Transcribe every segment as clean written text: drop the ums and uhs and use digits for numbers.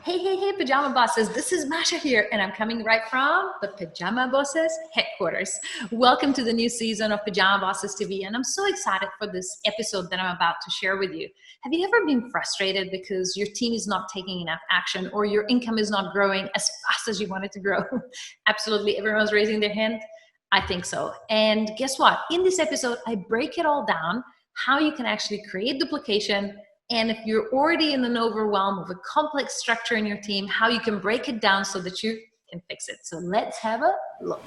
Hey, Pajama Bosses. This is Masha here, and I'm coming right from the Pajama Bosses headquarters. Welcome to the new season of Pajama Bosses TV, and I'm so excited for this episode that I'm about to share with you. Have you ever been frustrated because your team is not taking enough action or your income is not growing as fast as you want it to grow? Absolutely, everyone's raising their hand. I think so. And guess what? In this episode, I break it all down, how you can actually create duplication, and if you're already in an overwhelm of a complex structure in your team, how you can break it down so that you can fix it. So let's have a look.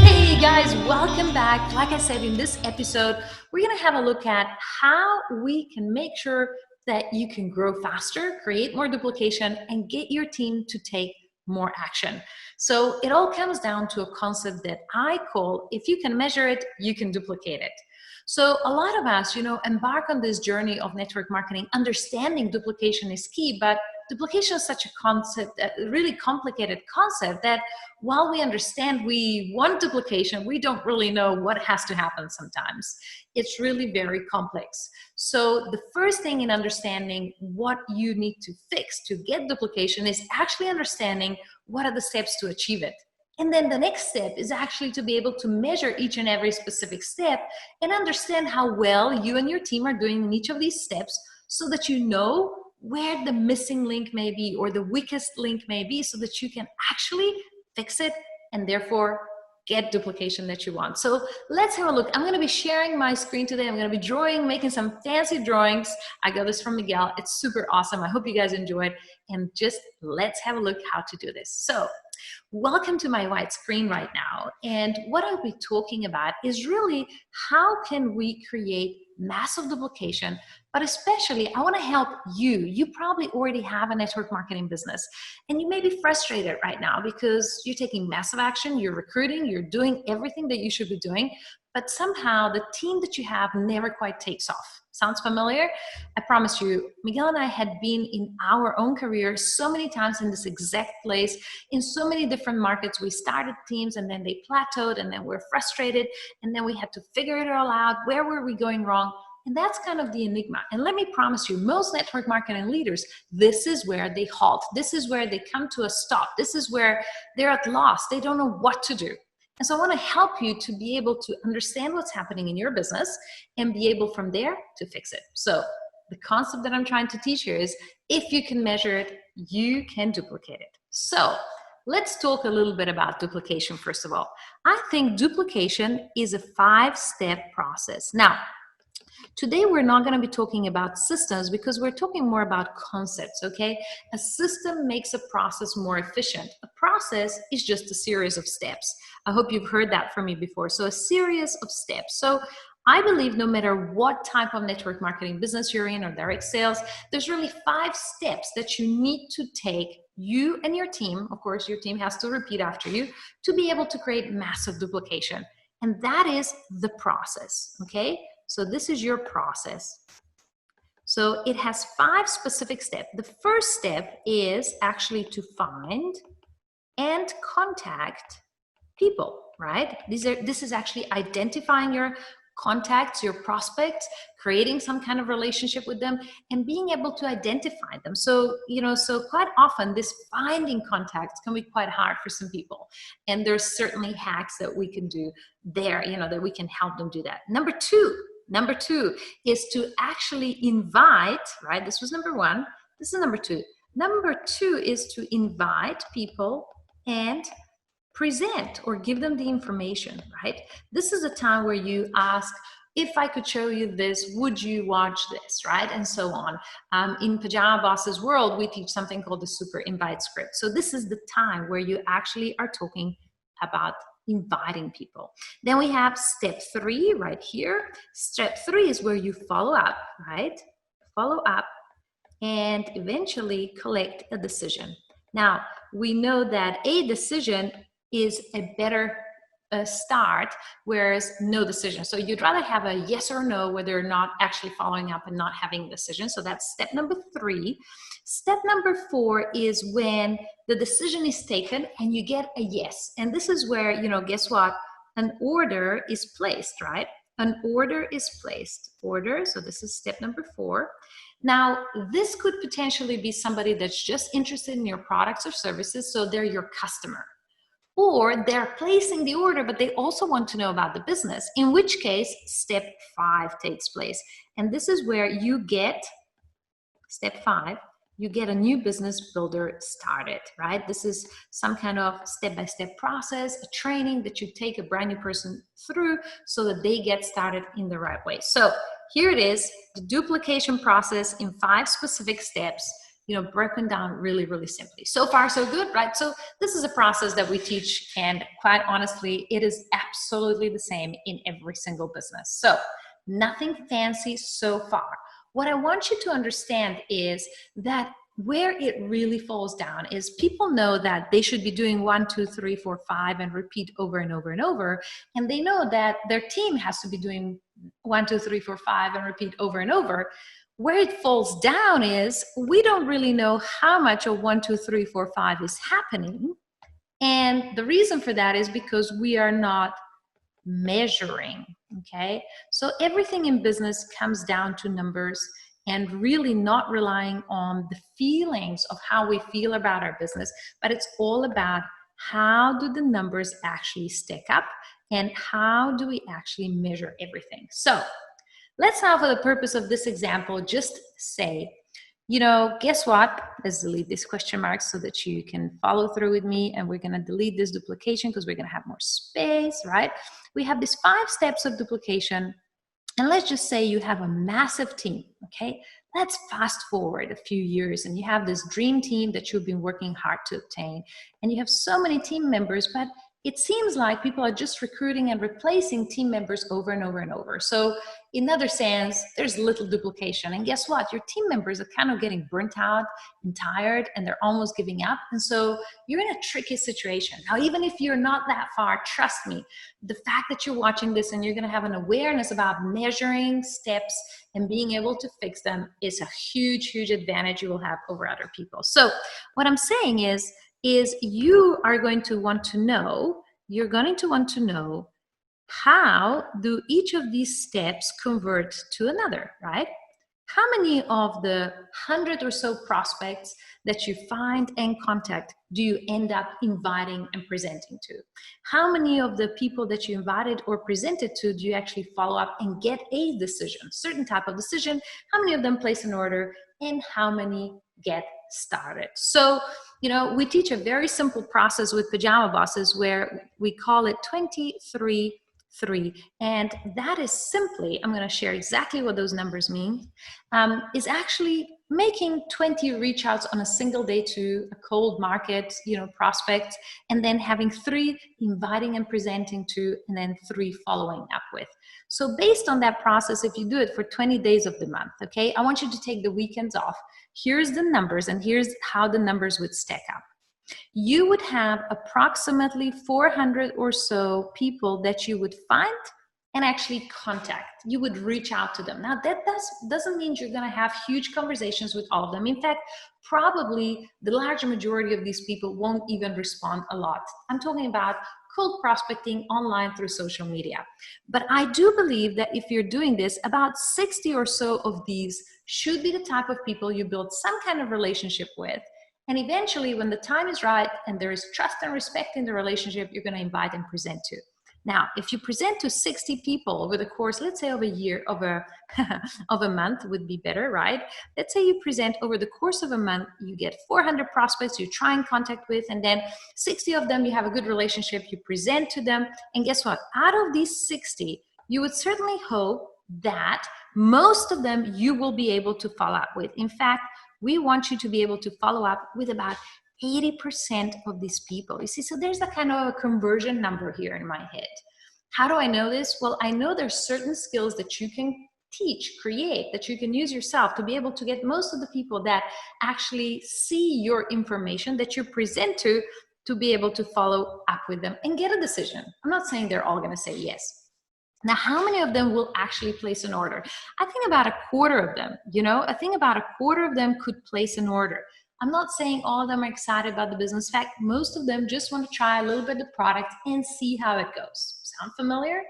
Hey guys, welcome back. Like I said, in this episode, we're going to have a look at how we can make sure that you can grow faster, create more duplication, and get your team to take more action. So it all comes down to a concept that I call, if you can measure it, you can duplicate it. So a lot of us, embark on this journey of network marketing, understanding duplication is key, but duplication is such a concept, a really complicated concept, that while we understand we want duplication, we don't really know what has to happen sometimes. It's really very complex. So the first thing in understanding what you need to fix to get duplication is actually understanding what are the steps to achieve it. And then the next step is actually to be able to measure each and every specific step and understand how well you and your team are doing in each of these steps so that you know where the missing link may be or the weakest link may be so that you can actually fix it and therefore get duplication that you want. So let's have a look. I'm going to be sharing my screen today. I'm going to be drawing, making some fancy drawings. I got this from Miguel. It's super awesome. I hope you guys enjoyed. And just let's have a look how to do this. So welcome to my white screen right now. And what I'll be talking about is really how can we create massive duplication, but especially I want to help you. You probably already have a network marketing business and you may be frustrated right now because you're taking massive action, you're recruiting, you're doing everything that you should be doing, but somehow the team that you have never quite takes off. Sounds familiar? I promise you, Miguel and I had been in our own career so many times in this exact place, in so many different markets. We started teams and then they plateaued and then we're frustrated and then we had to figure it all out. Where were we going wrong? And that's kind of the enigma. And let me promise you, most network marketing leaders, this is where they halt. This is where they come to a stop. This is where they're at loss. They don't know what to do. And so I want to help you to be able to understand what's happening in your business and be able from there to fix it. So the concept that I'm trying to teach here is if you can measure it, you can duplicate it. So let's talk a little bit about duplication first of all. I think duplication is a 5-step process. Now, today, we're not going to be talking about systems because we're talking more about concepts, okay? A system makes a process more efficient. A process is just a series of steps. I hope you've heard that from me before. So a series of steps. So I believe no matter what type of network marketing business you're in or direct sales, there's really 5 steps that you need to take, you and your team, of course, your team has to repeat after you, to be able to create massive duplication. And that is the process, okay? So this is your process. So it has 5 specific steps. The first step is actually to find and contact people, right? This is actually identifying your contacts, your prospects, creating some kind of relationship with them and being able to identify them. So, so quite often this finding contacts can be quite hard for some people. And there's certainly hacks that we can do there, that we can help them do that. Number two is to actually invite, right? This was number 1. This is number 2. Number 2 is to invite people and present or give them the information, right? This is a time where you ask, if I could show you this, would you watch this, right? And so on. In Pajama Bosses world, we teach something called the super invite script. So this is the time where you actually are talking about inviting people. Then we have step 3 right here. Step 3 is where you follow up, right? Follow up and eventually collect a decision. Now, we know that a decision is a better start, whereas no decision. So you'd rather have a yes or no where they're not actually following up and not having a decision. So that's step number 3. Step number 4 is when the decision is taken and you get a yes. And this is where, guess what? an order is placed, right? An order is placed. Order, so this is step number 4. Now, this could potentially be somebody that's just interested in your products or services, so they're your customer. Or they're placing the order, but they also want to know about the business, in which case step 5 takes place. And this is where you get, step 5, you get a new business builder started, right? This is some kind of step-by-step process, a training that you take a brand new person through so that they get started in the right way. So here it is, the duplication process in 5 specific steps, broken down really, really simply. So far, so good, right? So this is a process that we teach, and quite honestly, it is absolutely the same in every single business. So nothing fancy so far. What I want you to understand is that where it really falls down is people know that they should be doing 1, 2, 3, 4, 5 and repeat over and over and over. And they know that their team has to be doing 1, 2, 3, 4, 5 and repeat over and over. Where it falls down is we don't really know how much of 1, 2, 3, 4, 5 is happening. And the reason for that is because we are not measuring, okay? So everything in business comes down to numbers and really not relying on the feelings of how we feel about our business, but it's all about how do the numbers actually stack up and how do we actually measure everything. So let's now, for the purpose of this example, just say, guess what? Let's delete these question marks so that you can follow through with me. And we're going to delete this duplication because we're going to have more space, right? We have these 5 steps of duplication. And let's just say you have a massive team, okay? Let's fast forward a few years and you have this dream team that you've been working hard to obtain. And you have so many team members, but it seems like people are just recruiting and replacing team members over and over and over. So in other sense, there's little duplication. And guess what? Your team members are kind of getting burnt out and tired and they're almost giving up. And so you're in a tricky situation. Now, even if you're not that far, trust me, the fact that you're watching this and you're going to have an awareness about measuring steps and being able to fix them is a huge, huge advantage you will have over other people. So what I'm saying is you are going to want to know, how do each of these steps convert to another, right? How many of the 100 or so prospects that you find and contact do you end up inviting and presenting to? How many of the people that you invited or presented to do you actually follow up and get a decision, certain type of decision? How many of them place an order and how many get started? So, we teach a very simple process with PyjamaBosses where we call it 23-3. And that is simply, I'm going to share exactly what those numbers mean, is actually making 20 reach outs on a single day to a cold market, prospect, and then having 3 inviting and presenting to, and then 3 following up with. So based on that process, if you do it for 20 days of the month, okay, I want you to take the weekends off. Here's the numbers, and here's how the numbers would stack up. You would have approximately 400 or so people that you would find and actually contact. You would reach out to them. Now, that doesn't mean you're going to have huge conversations with all of them. In fact, probably the large majority of these people won't even respond a lot. I'm talking about cold prospecting online through social media. But I do believe that if you're doing this, about 60 or so of these should be the type of people you build some kind of relationship with. And eventually, when the time is right and there is trust and respect in the relationship, you're going to invite and present to. Now, if you present to 60 people over the course, let's say of a year, of a month would be better, right? Let's say you present over the course of a month, you get 400 prospects you try and contact with, and then 60 of them you have a good relationship, you present to them, and guess what? Out of these 60, you would certainly hope that most of them you will be able to follow up with. In fact, we want you to be able to follow up with about 80% of these people. You see, so there's a kind of a conversion number here in my head. How do I know this? Well, I know there's certain skills that you can teach, create, that you can use yourself to be able to get most of the people that actually see your information that you present to be able to follow up with them and get a decision. I'm not saying they're all going to say yes. Now, how many of them will actually place an order? I think about a quarter of them, I think about a quarter of them could place an order. I'm not saying all of them are excited about the business. In fact, most of them just want to try a little bit of the product and see how it goes. Sound familiar?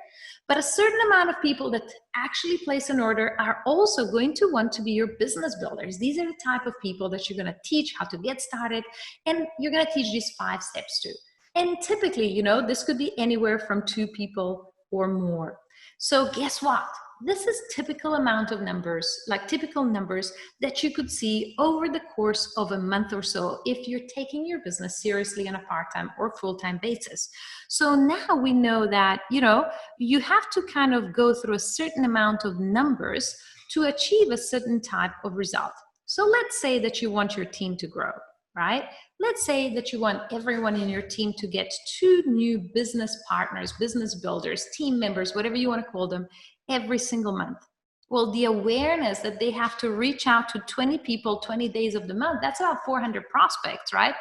But a certain amount of people that actually place an order are also going to want to be your business builders. These are the type of people that you're going to teach how to get started, and you're going to teach these 5 steps to. And typically, this could be anywhere from 2 people or more. So guess what? This is typical amount of numbers, like typical numbers that you could see over the course of a month or so if you're taking your business seriously on a part-time or full-time basis. So now we know that, you have to kind of go through a certain amount of numbers to achieve a certain type of result. So let's say that you want your team to grow, right? Let's say that you want everyone in your team to get 2 new business partners, business builders, team members, whatever you want to call them, every single month. Well, the awareness that they have to reach out to 20 people, 20 days of the month, that's about 400 prospects, right?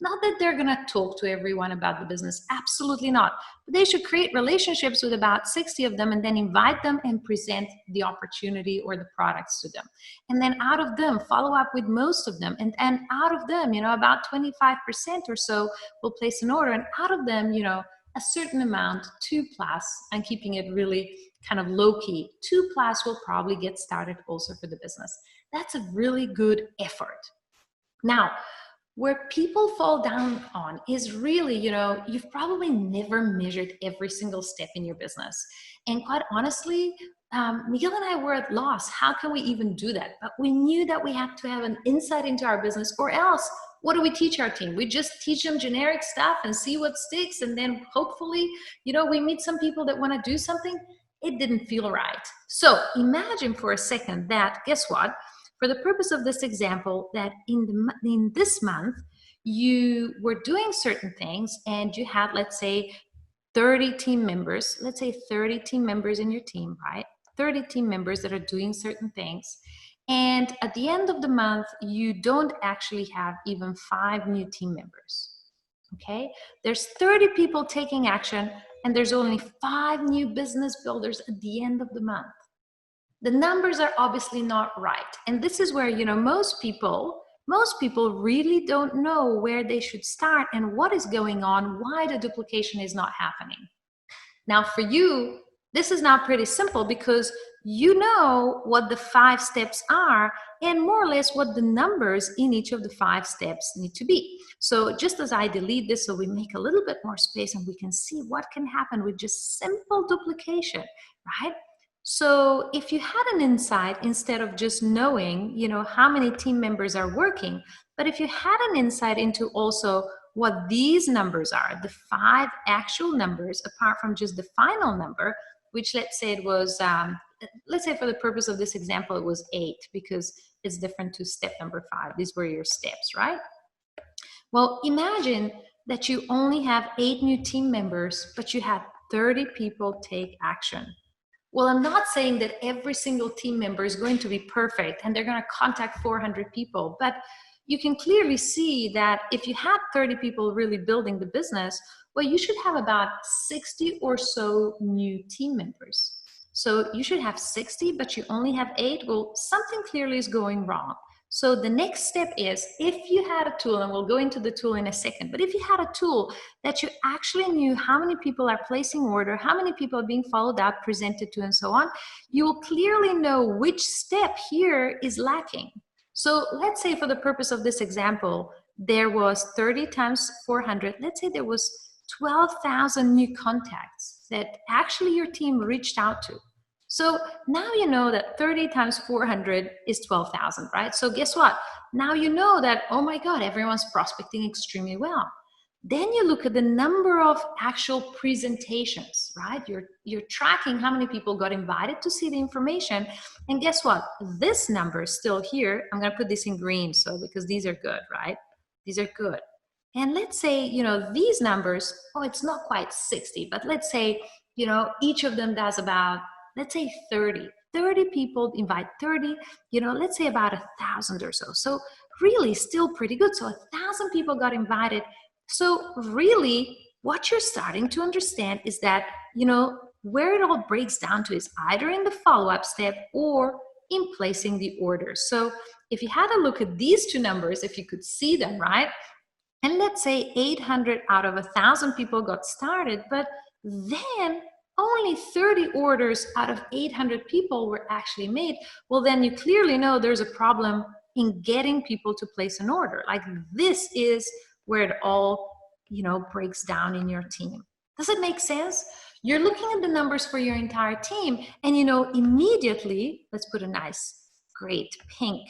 Not that they're going to talk to everyone about the business. Absolutely not. But they should create relationships with about 60 of them and then invite them and present the opportunity or the products to them. And then out of them, follow up with most of them. And out of them, about 25% or so will place an order. And out of them, a certain amount, 2+, and keeping it really kind of low key, 2+ will probably get started also for the business. That's a really good effort. Now, where people fall down on is really, you've probably never measured every single step in your business. And quite honestly, Miguel and I were at loss. How can we even do that? But we knew that we had to have an insight into our business, or else what do we teach our team? We just teach them generic stuff and see what sticks. And then hopefully, we meet some people that want to do something. It didn't feel right. So imagine for a second that, guess what? For the purpose of this example, that in this month, you were doing certain things and you had, let's say, 30 team members, let's say 30 team members in your team, right? 30 team members that are doing certain things. And at the end of the month, you don't actually have even 5 new team members, okay? There's 30 people taking action and there's only 5 new business builders at the end of the month. The numbers are obviously not right. And this is where, most people really don't know where they should start and what is going on, why the duplication is not happening. Now for you, this is now pretty simple because you know what the 5 steps are and more or less what the numbers in each of the 5 steps need to be. So just as I delete this so we make a little bit more space and we can see what can happen with just simple duplication, right? So if you had an insight, instead of just knowing, how many team members are working, but if you had an insight into also what these numbers are, the 5 actual numbers, apart from just the final number, which let's say it was, let's say for the purpose of this example, it was 8 because it's different to step number 5. These were your steps, right? Well, imagine that you only have 8 new team members, but you had 30 people take action. Well, I'm not saying that every single team member is going to be perfect and they're going to contact 400 people, but you can clearly see that if you have 30 people really building the business, well, you should have about 60 or so new team members. So you should have 60, but you only have 8. Well, something clearly is going wrong. So the next step is, if you had a tool, and we'll go into the tool in a second, but if you had a tool that you actually knew how many people are placing order, how many people are being followed up, presented to, and so on, you will clearly know which step here is lacking. So let's say for the purpose of this example, there was 30 times 400. Let's say there was 12,000 new contacts that actually your team reached out to. So now you know that 30 times 400 is 12,000, right? So guess what? Now you know that, oh my God, everyone's prospecting extremely well. Then you look at the number of actual presentations, right? You're tracking how many people got invited to see the information. And guess what? This number is still here. I'm going to put this in green because these are good, right? These are good. And let's say, these numbers, it's not quite 60, but let's say, each of them does about, let's say 30 people invite 30, let's say about 1,000 or so. So really still pretty good. So 1,000 people got invited. So really what you're starting to understand is that, where it all breaks down to is either in the follow-up step or in placing the orders. So if you had a look at these 2 numbers, if you could see them, right? And let's say 800 out of 1,000 people got started, but then only 30 orders out of 800 people were actually made, well, then you clearly know there's a problem in getting people to place an order. Like, this is where it all, breaks down in your team. Does it make sense? You're looking at the numbers for your entire team, and immediately, let's put a nice, great pink.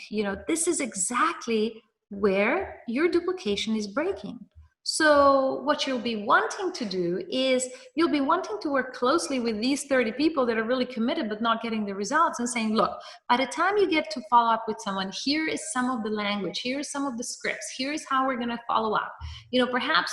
This is exactly where your duplication is breaking. So what you'll be wanting to do is you'll be wanting to work closely with these 30 people that are really committed but not getting the results, and saying, look, by the time you get to follow up with someone, here is some of the language, here is some of the scripts, here is how we're going to follow up. Perhaps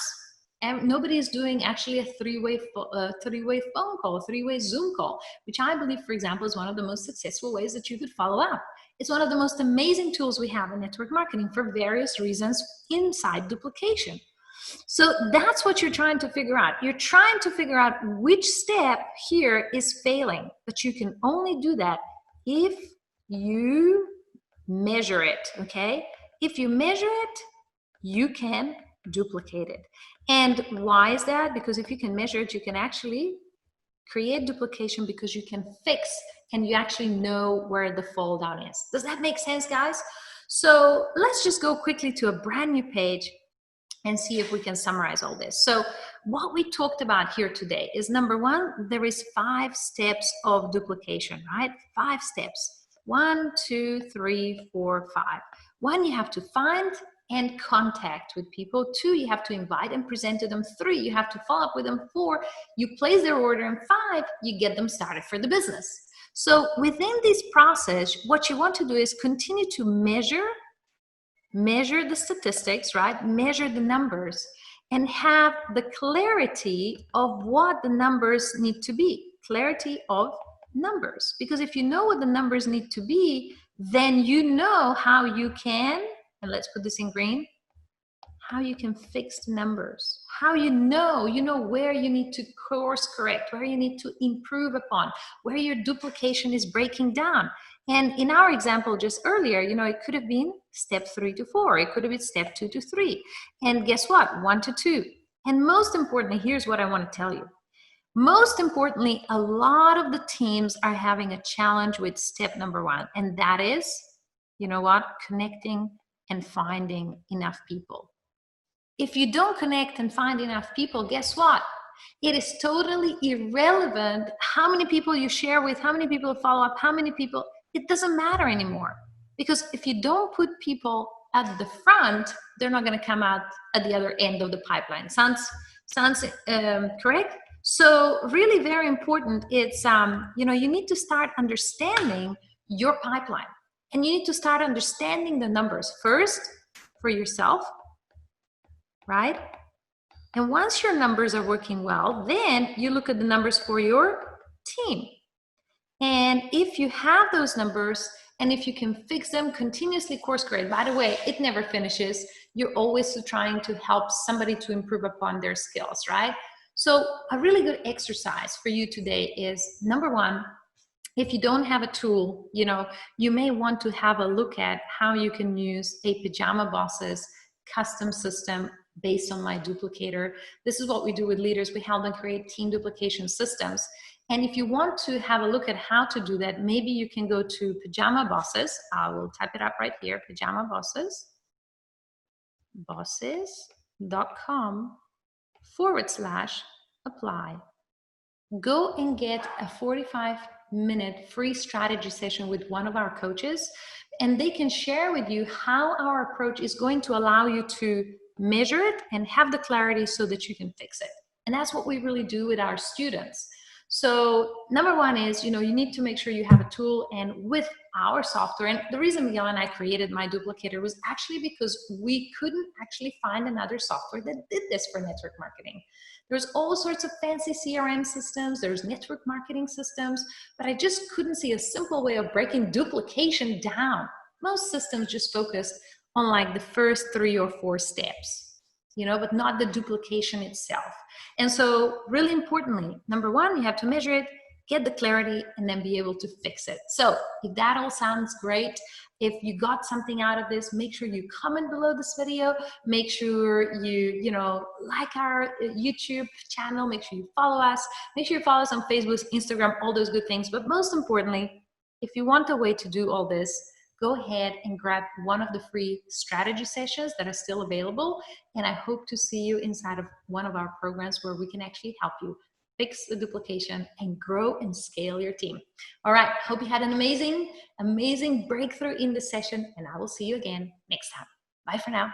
nobody is doing actually a three-way phone call, three-way Zoom call, which I believe, for example, is one of the most successful ways that you could follow up. It's one of the most amazing tools we have in network marketing for various reasons inside duplication. So that's what you're trying to figure out. You're trying to figure out which step here is failing, but you can only do that if you measure it, okay? If you measure it, you can duplicate it. And why is that? Because if you can measure it, you can actually create duplication, because you can fix and you actually know where the fall down is. Does that make sense, guys? So let's just go quickly to a brand new page and see if we can summarize all this. So what we talked about here today is, number one, there is 5 steps of duplication, right? 5 steps. 1, 2, 3, 4, 5. 1, you have to find and contact with people. 2, you have to invite and present to them. 3, you have to follow up with them. 4, you place their order. And 5, you get them started for the business. So within this process, what you want to do is continue to measure the statistics, right? Measure the numbers and have the clarity of what the numbers need to be. Clarity of numbers. Because if you know what the numbers need to be, then you know how you can, and let's put this in green, how you can fix the numbers. How you know where you need to course correct, where you need to improve upon, where your duplication is breaking down. And in our example just earlier, it could have been step 3 to 4. It could have been step 2 to 3. And guess what? 1 to 2. And most importantly, here's what I want to tell you. Most importantly, a lot of the teams are having a challenge with step number 1. And that is, connecting and finding enough people. If you don't connect and find enough people, guess what? It is totally irrelevant how many people you share with, how many people follow up, how many people. It doesn't matter anymore. Because if you don't put people at the front, they're not going to come out at the other end of the pipeline. Sounds correct? So really very important. It's, you need to start understanding your pipeline. And you need to start understanding the numbers first for yourself, right? And once your numbers are working well, then you look at the numbers for your team. And if you have those numbers, and if you can fix them, continuously course correct. By the way, it never finishes. You're always trying to help somebody to improve upon their skills, right? So a really good exercise for you today is, number 1, if you don't have a tool, you may want to have a look at how you can use a PyjamaBosses custom system based on my duplicator. This is what we do with leaders. We help them create team duplication systems. And if you want to have a look at how to do that, maybe you can go to PyjamaBosses. I will type it up right here, PyjamaBosses.com/apply. Go and get a 45-minute free strategy session with one of our coaches, and they can share with you how our approach is going to allow you to measure it and have the clarity so that you can fix it. And that's what we really do with our students. So number 1 is, you need to make sure you have a tool. And with our software, and the reason Miguel and I created my duplicator was actually because we couldn't actually find another software that did this for network marketing. There's all sorts of fancy CRM systems, there's network marketing systems, but I just couldn't see a simple way of breaking duplication down. Most systems just focus on like the first 3 or 4 steps, but not the duplication itself. And so really importantly, number 1, you have to measure it, get the clarity, and then be able to fix it. So if that all sounds great, if you got something out of this, make sure you comment below this video. Make sure you like our YouTube channel. Make sure you follow us. Make sure you follow us on Facebook, Instagram, all those good things. But most importantly, if you want a way to do all this, go ahead and grab one of the free strategy sessions that are still available. And I hope to see you inside of one of our programs where we can actually help you fix the duplication and grow and scale your team. All right, hope you had an amazing breakthrough in this session, and I will see you again next time. Bye for now.